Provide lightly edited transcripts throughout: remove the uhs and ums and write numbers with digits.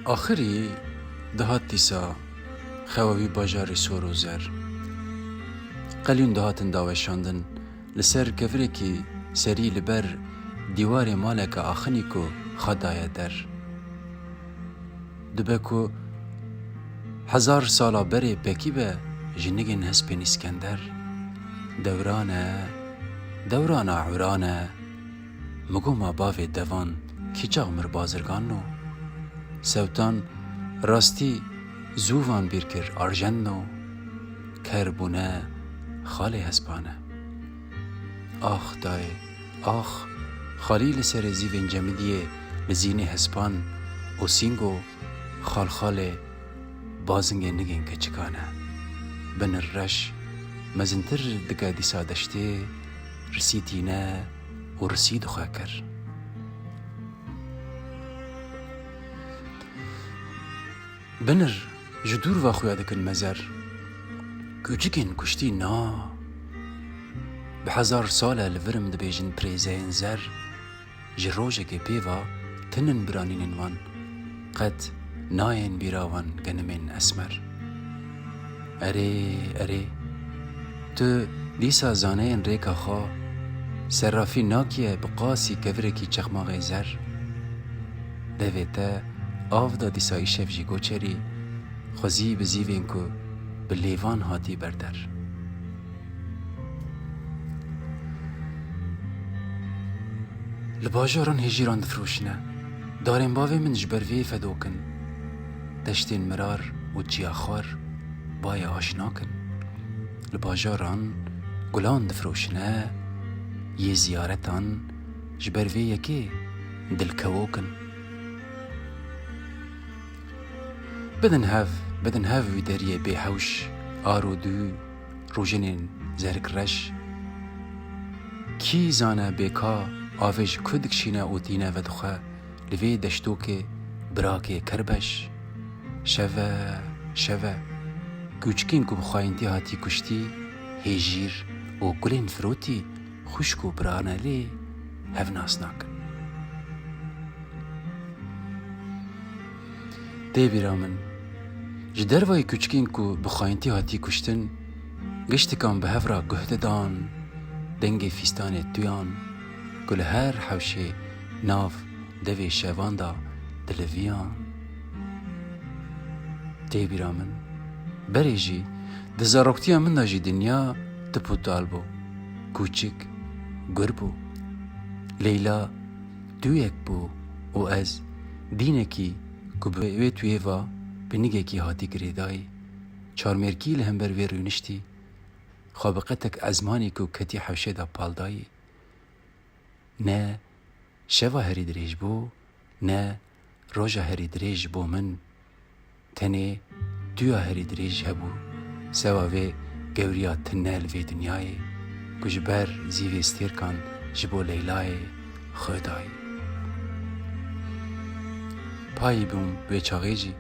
آخری دهات دیسا خواوی باجاری سور و زر قلیون دهاتن داوشاندن لسر کفره کی سری لبر دیوار مالک آخنی کو خدای در دبکو 1000 سالا بری بکی به جنگین هسپین اسکندر دورانه عورانه مگو ما باوی دوان کی جامر بازرگانو سوتان راستی زووان بیرکر آرژنو کربونه خالی هسپانه آخ دای آخ خالی لسر زیوین جمدیه لزینی هسپان و سینگو خال بازنگ نگین کچکانه بن الرش مزنتر دکا دیسا دشته رسیدینه و رسید خاکر بنر جدور و خویا دکن مزر کوچکین کشتی نا به 1000 ساله لورم دبیجن پریزین زر جروجه که پیوا تنن برانین وان قد ناین بیراوان گنمین اسمر اره تو دیسا زانه این ریکا خوا سرافی ناکیه بقاسی کورکی چخماغ زر دویته آف دا دیسایی شف جی گوچری خوزی بزیوین کو به لیوان هاتی بردر لباجاران هجیران دفروشنه دارین باوی من جبروی فدوکن دشتین مرار و جیاخوار بای آشنا کن لباجاران گلان دفروشنه یه زیارتان جبروی یکی دلکوو کن بدن هاف وی دریه بی حوش آرو دو روژنین زرک رش کی زانه بیکا آوش کدکشینه او دینه و دخواه لوی دشتو که براکه کربش شوه کوچکین کو بخواینتی هاتی کشتی هیجیر و گلین فروتی خوشکو برانه لی هفناس ناکن دی بیرامن جدر وای کوچکین کو بخواینتی هاتی کشتن گشتکان به هفرا گهده دان دنگ فیستان تویان گل هر حوشه ناف دوی شواندا دلویان دی بیرامن بری جی دزاروکتیا من دا جی دنیا تپوتال بو کوچک گر بو لیلا دویک بو و از دینکی که به توی و به نگه کی هاتی گریدای چارمرکی لهم بر وی رونشتی خوابقتک ازمانی که کتی حوشه دا پالدای نه شوا هری دریج بو نه روژا هری دریج بو من تنه دویا هری دریج هبو سوا وی گوریا تنال وی دنیای کجبر زیوی استیر کن جبو لیلای خدای پایی بوم به چاقیجی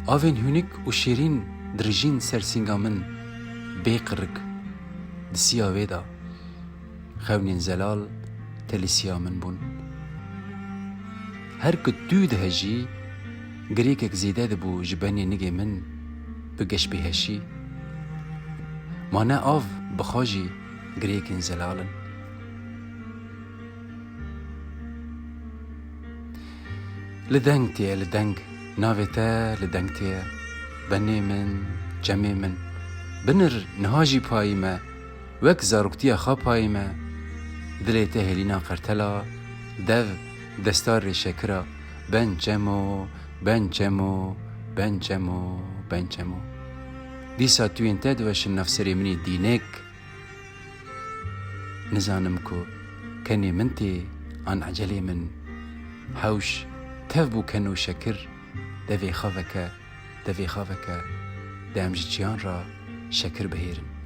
آوین هونیک و شیرین درجین سرسینگا من بیقرگ دسیا ویدا خونین زلال تلیسیا من بون هر که دو دهجی گریکک زیده دبو جبنی نگی من بگش بهشی مانه آف بخواجی گریکن زلالن لدنگ تیه لدنگ ناویتا لدنگ تیه بنی من جمعی من بنر نهاجی پایی ما وک زاروکتیا خواه پایی ما دلیتا هلینا قرتلا دو دستار شکرا بنجمو دیسا توین تد وشن نفسری منی دینک نزانم کو کنی منتی آن عجلی من حوش تفبو کنو شکر دوی خواه که دامج جیان را شکر بهیرن